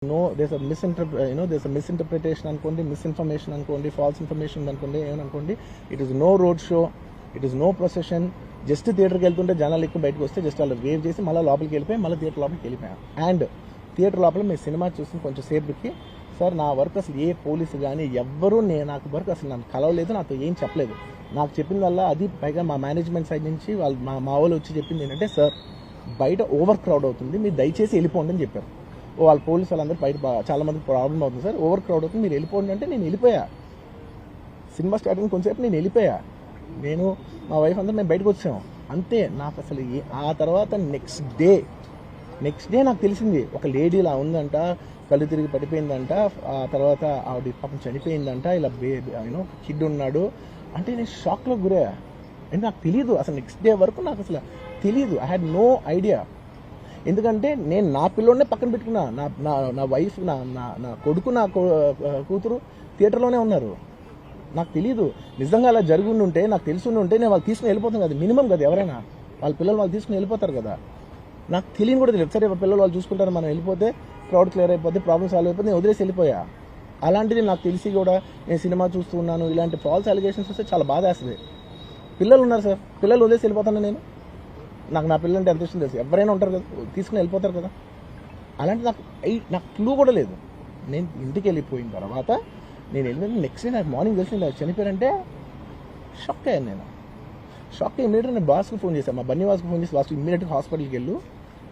No, there's a there's a misinterpretation అనుకోండి, misinformation అనుకోండి, false information అనుకోండి, ఏమనుకోండి. It is no road show, it is no procession. Just థియేటర్కి వెళ్తుంటే జనాలు ఎక్కువ బయటకు వస్తే జస్ట్ అలా వేవ్ చేసి మళ్ళీ లోపలికి వెళ్ళిపోయి మళ్ళీ థియేటర్ లోపలికి వెళ్ళిపోయాం. అండ్ థియేటర్ లోపల మీ సినిమా చూసి కొంచెం సేపుకి సార్ నా వర్క్ అసలు ఏ పోలీసు కానీ ఎవ్వరూ నాకు వర్క్ అసలు నన్ను కలవలేదు, నాతో ఏం చెప్పలేదు. నాకు చెప్పిన వల్ల అది పైగా మా మేనేజ్మెంట్ సైడ్ నుంచి వాళ్ళు మా వాళ్ళు వచ్చి చెప్పింది ఏంటంటే, సార్ బయట ఓవర్ క్రౌడ్ అవుతుంది, మీరు దయచేసి వెళ్ళిపోండి అని చెప్పారు. వాళ్ళ పోలీసు వాళ్ళందరూ బయట చాలా మందికి ప్రాబ్లం అవుతుంది సార్, ఓవర్ క్రౌడ్ అవుతుంది, మీరు వెళ్ళిపోండి అంటే నేను వెళ్ళిపోయా. సినిమా స్టార్టింగ్ కొంచెంసేపు నేను వెళ్ళిపోయా. నేను మా వైఫ్ అందరూ మేము బయటకు వచ్చాము అంతే. నాకు అసలు ఆ తర్వాత నెక్స్ట్ డే నాకు తెలిసింది ఒక లేడీ ఇలా ఉందంట, కళ్ళు తిరిగి పడిపోయిందంట, ఆ తర్వాత ఆవిడ పాపం చనిపోయిందంట, ఇలా కిడ్ ఉన్నాడు అంటే నేను షాక్లో గురయ్యా. అంటే నాకు తెలియదు అసలు, నెక్స్ట్ డే వరకు నాకు అసలు తెలియదు. I had no idea. ఎందుకంటే నేను నా పిల్లోనే పక్కన పెట్టుకున్నా, నా వైఫ్ నా కొడుకు నా కూతురు థియేటర్లోనే ఉన్నారు. నాకు తెలియదు. నిజంగా అలా జరుగుండి ఉంటే, నాకు తెలుసుండి ఉంటే నేను వాళ్ళు తీసుకుని వెళ్ళిపోతాను కదా, మినిమం కదా. ఎవరైనా వాళ్ళ పిల్లలు వాళ్ళు తీసుకుని వెళ్ళిపోతారు కదా. నాకు తెలియని కూడా తెలియదు. సరే పిల్లలు వాళ్ళు చూసుకుంటారు, మనం వెళ్ళిపోతే క్రౌడ్ క్లియర్ అయిపోతే, ప్రాబ్లమ్ సాల్వ్ అయిపోతే నేను వదిలేసి వెళ్ళిపోయా. అలాంటిది నాకు తెలిసి కూడా నేను సినిమా చూస్తూ ఉన్నాను, ఇలాంటి ఫాల్స్ అలిగేషన్స్ వస్తే చాలా బాధ వేస్తుంది. పిల్లలు ఉన్నారు సార్, పిల్లలు వదిలేసి వెళ్ళిపోతాను నేను. నా పిల్లలు అంటే ఎంత ఇష్టం తెలుసు, ఎవరైనా ఉంటారు కదా, తీసుకుని వెళ్ళిపోతారు కదా. అలాంటి నాకు క్లూ కూడా లేదు. నేను ఇంటికి వెళ్ళిపోయిన తర్వాత నేను వెళ్ళిన నెక్స్ట్ డే నాకు మార్నింగ్ తెలిసి చనిపోయారంటే షాక్ అయ్యాను నేను. షాక్ అయ్యి ఇమీడియట్గా నేను బాస్కి ఫోన్ చేశాను, మా బన్నీ వాస్కి ఫోన్ చేసి, బాస్ ఇమీడియట్గా హాస్పిటల్కి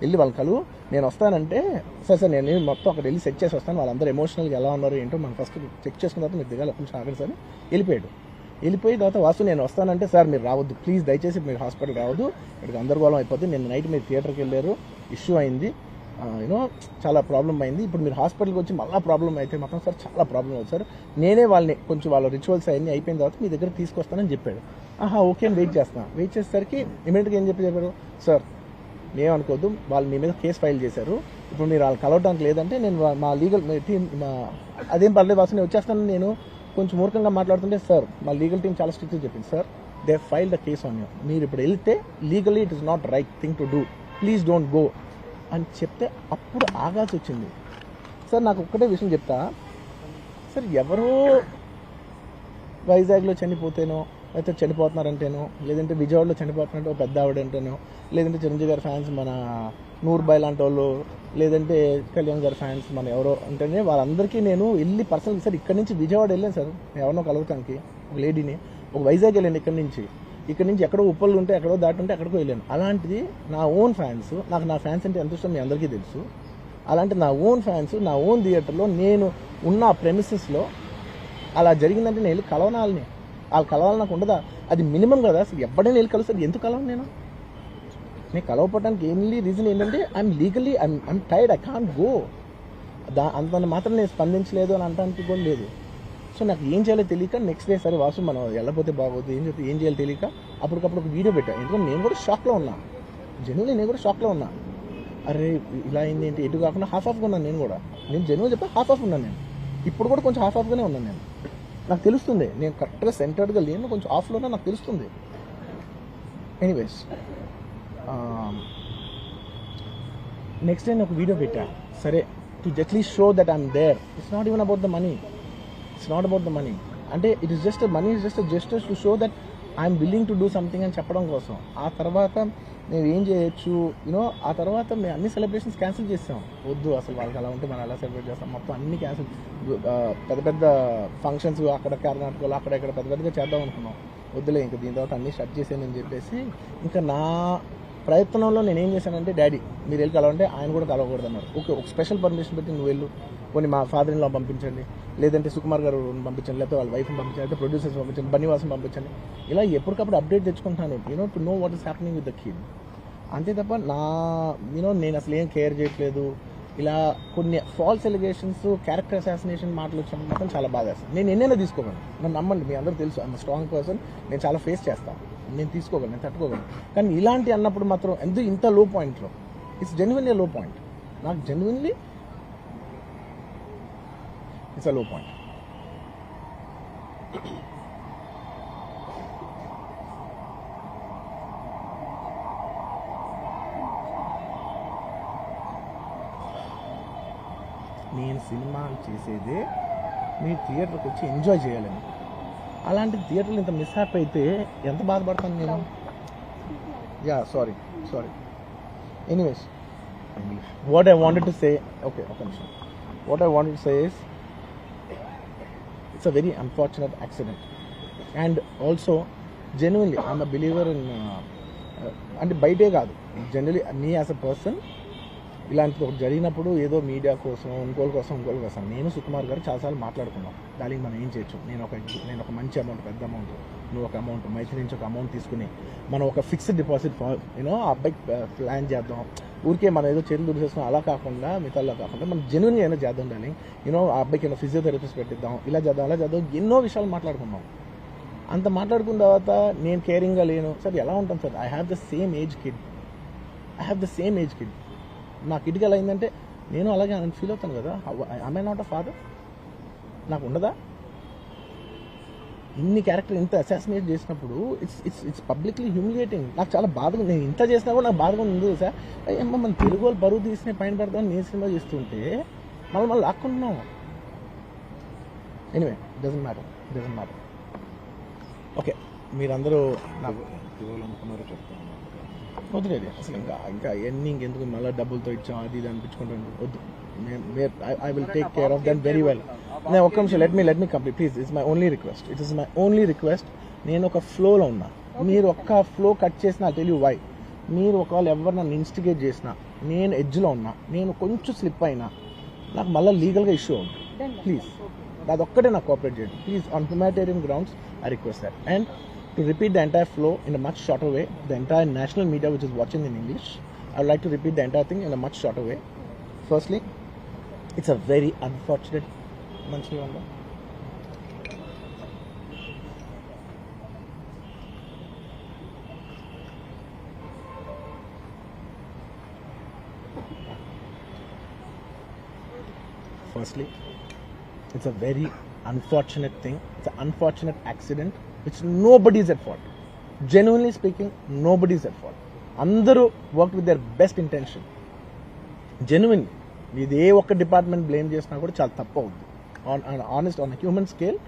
వెళ్ళి వాళ్ళ కలువు, నేను వస్తానంటే సార్ నేను మొత్తం అక్కడ వెళ్ళి చెక్ చేసి వస్తాను, వాళ్ళందరూ ఎమోషనల్గా ఎలా ఉన్నారు ఏంటో మనం ఫస్ట్ చెక్ చేసుకున్న తర్వాత మీరు దిగాలి కొంచెం ఆగండి సార్. వెళ్ళిపోయి తర్వాత వాసు నేను వస్తానంటే, సార్ మీరు రావద్దు ప్లీజ్, దయచేసి మీరు హాస్పిటల్ రావద్దు, ఇక్కడ గందరగోళం అయిపోద్ది, నేను నైట్ మీరు థియేటర్కి వెళ్ళారు, ఇష్యూ అయింది, చాలా ప్రాబ్లం అయింది, ఇప్పుడు మీరు హాస్పిటల్కి వచ్చి మళ్ళీ ప్రాబ్లం అయితే మాత్రం సార్ చాలా ప్రాబ్లం అవుతుంది సార్, నేనే కొంచెం వాళ్ళ రిచువల్స్ అవన్నీ అయిపోయిన తర్వాత మీ దగ్గర తీసుకొస్తానని చెప్పాడు. ఓకే అని వెయిట్ చేసేసరికి ఇమీడియట్గా ఏం చెప్పారు, సార్ ఏమనుకోవద్దు, వాళ్ళు మీ మీద కేసు ఫైల్ చేశారు, ఇప్పుడు మీరు వాళ్ళు కలవడానికి లేదంటే నేను మా లీగల్ టీం అదేం పర్లేదు వాసు నేను వచ్చేస్తాను. నేను కొంచెం మూర్ఖంగా మాట్లాడుతుంటే, సార్ మా లీగల్ టీం చాలా స్ట్రిక్ట్గా చెప్పింది, sir they file the case on you, మీరు ఇప్పుడు వెళ్తే legally it is not right thing to do, please don't go అని చెప్తే అప్పుడు ఆగాల్సి వచ్చింది. సార్ నాకు ఒక్కటే విషయం చెప్తా సార్, ఎవరో వైజాగ్లో చనిపోతేనో, అయితే చనిపోతున్నారంటేనో, లేదంటే విజయవాడలో చనిపోతున్నారంటే ఒక పెద్ద ఆవిడంటేనో, లేదంటే చిరంజీవి గారి ఫ్యాన్స్ మన నూర్బాయ్ లాంటి వాళ్ళు, లేదంటే కళ్యాణ్ గారి ఫ్యాన్స్ మన ఎవరో అంటేనే వాళ్ళందరికీ నేను వెళ్ళి పర్సనల్ సార్ ఇక్కడి నుంచి విజయవాడ వెళ్ళాను సార్, ఎవరినో కలవటానికి ఒక లేడీని, ఒక వైజాగ్ వెళ్ళాను ఇక్కడి నుంచి ఎక్కడో ఉప్పలు ఉంటే ఎక్కడో దాటుంటే ఎక్కడికో వెళ్ళాను. అలాంటిది నా ఓన్ ఫ్యాన్స్, నాకు నా ఫ్యాన్స్ అంటే ఎంత ఇష్టం మీ అందరికీ తెలుసు. అలాంటి నా ఓన్ ఫ్యాన్స్ నా ఓన్ థియేటర్లో నేను ఉన్న ప్రెమిసెస్లో అలా జరిగిందంటే నేను వెళ్ళి కలవనాలని, వాళ్ళు కలవాలి నాకు ఉండదా? అది మినిమం కదా. అసలు ఎవడైనా వెళ్ళి కలుస్తారు, ఎందుకు కలవను నేను కలవపడడానికి ఓన్లీ రీజన్ ఏంటంటే I'm legally I'm tired, I can't go. అంత మాత్రం నేను స్పందించలేదు అని అనడానికి కూడా లేదు. సో నాకు ఏం చేయాలో తెలియక నెక్స్ట్ డే సరే వాసు మనం వెళ్ళకపోతే బాగోదు, ఏం చేయాలో తెలియక అప్పటికప్పుడు ఒక వీడియో పెట్టాను. ఎందుకంటే నేను కూడా షాక్లో ఉన్నా, జెన్యున్లీ నేను కూడా షాక్లో ఉన్నా. అరే ఇలా అయింది ఏంటి, ఎటు కాకుండా హాఫ్ ఆఫ్గా ఉన్నాను నేను జెన్యున్ చెప్పా, హాఫ్ ఆఫ్ ఉన్నాను నేను. ఇప్పుడు కూడా కొంచెం హాఫ్ ఆఫ్గానే ఉన్నాను నేను. నాకు తెలుస్తుంది నేను కరెక్ట్గా సెంటర్డ్గా లేను, కొంచెం ఆఫ్లోనే నాకు తెలుస్తుంది. ఎనీవేస్ నెక్స్ట్ డే నేను ఒక వీడియో పెట్టా, సరే to justly show that I'm there. It's not even about the money, it's not about the money, అంటే it is just money is just gestures to show that I'm willing to do something అని చెప్పడం కోసం. ఆ తర్వాత మేము ఏం చేయొచ్చు ఆ తర్వాత మేము అన్ని సెలబ్రేషన్స్ క్యాన్సిల్ చేస్తాం. వద్దు అసలు వాళ్ళకి అలా ఉంటే మనం ఎలా సెలబ్రేట్ చేస్తాం, మొత్తం అన్ని క్యాన్సిల్. పెద్ద ఫంక్షన్స్ అక్కడ కర్ణాటకలో అక్కడెక్కడ పెద్దగా చేద్దాం అనుకున్నాం. వద్దులే ఇంకా దీని తర్వాత అన్నీ స్టార్ట్ చేసానని చెప్పేసి ఇంకా నా ప్రయత్నంలో నేను ఏం చేశానంటే, డాడీ మీరు వెళ్ళి కలవంటే ఆయన కూడా కలవకూడదు అన్నారు. ఓకే ఒక స్పెషల్ పర్మిషన్ పెట్టి నువ్వు వెళ్ళు, కొన్ని మా ఫాదర్ ఇన్ లా పంపించండి, లేదంటే సుకుమార్ గారు పంపించండి, లేకపోతే వాళ్ళ వైఫ్ని పంపించండి, లేకపోతే ప్రొడ్యూసర్స్ పంపించండి, బన్నీవాసం పంపించండి. ఇలా ఎప్పటికప్పుడు అప్డేట్ తెచ్చుకుంటాను to know what is happening with the kid. అంతే తప్ప నేను అసలు ఏం కేర్ చేయట్లేదు. ఇలా కొన్ని ఫాల్స్ ఎలిగేషన్స్, క్యారెక్టర్ అసాసినేషన్ మాటలు వచ్చినప్పుడు మాత్రం చాలా బాధ వేస్తాను. నేను ఎన్నైనా తీసుకోగలను, నన్ను నమ్మండి, మీ అందరూ తెలుసు ఐఎమ్ స్ట్రాంగ్ పర్సన్, నేను చాలా ఫేస్ చేస్తాను, నేను తీసుకోగలను, నేను తట్టుకోగలను. కానీ ఇలాంటి అన్నప్పుడు మాత్రం ఇంత లో పాయింట్లో ఇట్స్ జెన్యున్లీ లో పాయింట్, నాకు జెన్యున్లీ ఇట్స్ అ లో పాయింట్. నేను సినిమా చేసేదే మీ థియేటర్కి వచ్చి ఎంజాయ్ చేయాలని. అలాంటి థియేటర్లు ఇంత మిస్హ్యాప్ అయితే ఎంత బాధపడతాను నేను. Yeah sorry anyways, what I wanted to say, okay ఒక నిమిషం, what I wanted to say is it's a very unfortunate accident. And also genuinely I'm a believer in, అంటే బయటే కాదు, generally me as a person ఇలాంటిది ఒకటి జరిగినప్పుడు ఏదో media కోసం ఇంకోళ్ళ కోసం నేను సుకుమార్ గారు చాలాసార్లు మాట్లాడుకున్నాం, దానికి మనం ఏం చేయొచ్చు, నేను ఒక మంచి అమౌంట్, పెద్ద అమౌంట్, నువ్వు ఒక అమౌంట్, మైత్రి నుంచి ఒక అమౌంట్ తీసుకుని మనం ఒక ఫిక్స్డ్ డిపాజిట్ యూనో ఆ అబ్బాయికి ప్లాన్ చేద్దాం. ఊరికే మనం ఏదో చర్యలు చూసేస్తున్నాం అలా కాకుండా, మిగతాలో కాకుండా మనం జెన్యున్గా ఏదో చేద్దాం డార్లింగ్, యూనో ఆ అబ్బాయికి ఏదో ఫిజియోథెరపిస్ట్ పెట్టిద్దాం, ఇలా చేద్దాం ఎన్నో విషయాలు మాట్లాడుకున్నాం. అంత మాట్లాడుకున్న తర్వాత నేను కేరింగ్గా లేను సార్, ఎలా ఉంటాను sir, I have the same age kid, నా కిడ్కి ఎలా అయిందంటే నేను అలాగే ఫీల్ అవుతాను కదా. ఐ నాట్ అ ఫాదర్, నాకు ఉండదా? ఇన్ని క్యారెక్టర్ ఇంత అసాసినేట్ చేసినప్పుడు ఇట్స్ పబ్లిక్లీ హ్యూమిలియేటింగ్. నాకు చాలా బాధగా, నేను ఇంత చేసినా కూడా నాకు బాధగా ఉంది సార్. అయ్యమ్మ మన తెలుగు వాళ్ళు బరువు తీసిన పైన పెడతామని నేను సినిమా చేస్తుంటే మళ్ళీ లాక్కుంటున్నాం. Anyway doesn't matter. ఓకే, మీరందరూ నాకు అనుకున్నారో చెప్తాను. వద్దులేదు అసలు, ఇంకా ఎన్ని ఇంకెందుకు మళ్ళీ డబ్బులతో ఇచ్చాం అది ఇది అనిపించుకుంటాను, వద్దు. I will take care of them very well. నేను ఒక్క నిమిషం, let me complete please. It's my only request. నేను ఒక ఫ్లోలో ఉన్నా, మీరు ఒక్క ఫ్లో కట్ చేసినా టెల్ యూ వై. మీరు ఒకవేళ ఎవరు నన్ను ఇన్స్టిగేట్ చేసినా, నేను ఎడ్జ్లో ఉన్నా, నేను కొంచెం స్లిప్ అయినా నాకు మళ్ళీ లీగల్గా ఇష్యూ అవుతుంది. ప్లీజ్ అదొక్కటే నాకు కోఆపరేట్ చేయండి please. On humanitarian grounds I request that. And to repeat the entire flow in a much shorter way, the entire national media which is watching in English, I would like to repeat the entire thing in a much shorter way. Firstly, it's a very unfortunate Manchivanda. Firstly, it's a very unfortunate thing. It's an unfortunate accident which nobody is at fault. Genuinely speaking, nobody is at fault. Andaru worked with their best intention. Genuinely, ఇదే ఒక్క department blame చేసినా కూడా చాలా తప్పు అవుతుంది. On human scale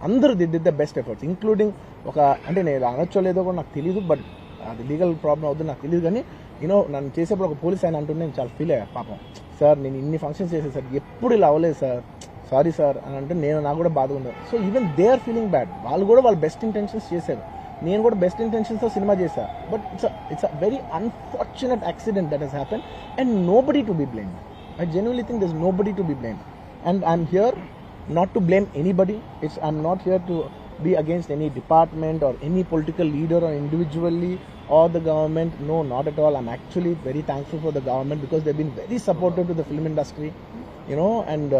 అందరూ did the best efforts, including ఒక, అంటే నేను అనొచ్చో లేదో కూడా నాకు తెలియదు, బట్ అది లీగల్ ప్రాబ్లం అవుతుంది నాకు తెలియదు. కానీ యూనో నన్ను చేసేప్పుడు ఒక పోలీస్ ఆయన అంటుంటే నేను చాలా ఫీల్ అయ్యా, పాపం సార్ నేను ఇన్ని ఫంక్షన్స్ చేసేది సార్, ఎప్పుడు ఇలా అవ్వలేదు సార్, సారీ సార్ అని అంటే నాకు కూడా బాధ ఉంది. So even they are feeling bad. వాళ్ళు కూడా వాళ్ళ బెస్ట్ ఇంటెన్షన్స్ చేశారు, నేను కూడా బెస్ట్ ఇంటెన్షన్స్తో సినిమా చేశాను. But it's a very unfortunate accident that has happen and nobody to be blamed. I genuinely think there's nobody to be blamed. And I'm here not to blame anybody. I'm not here to be against any department or any political leader or individually or the government. No, not at all. I'm actually very thankful for the government because they've been very supportive to the film industry, and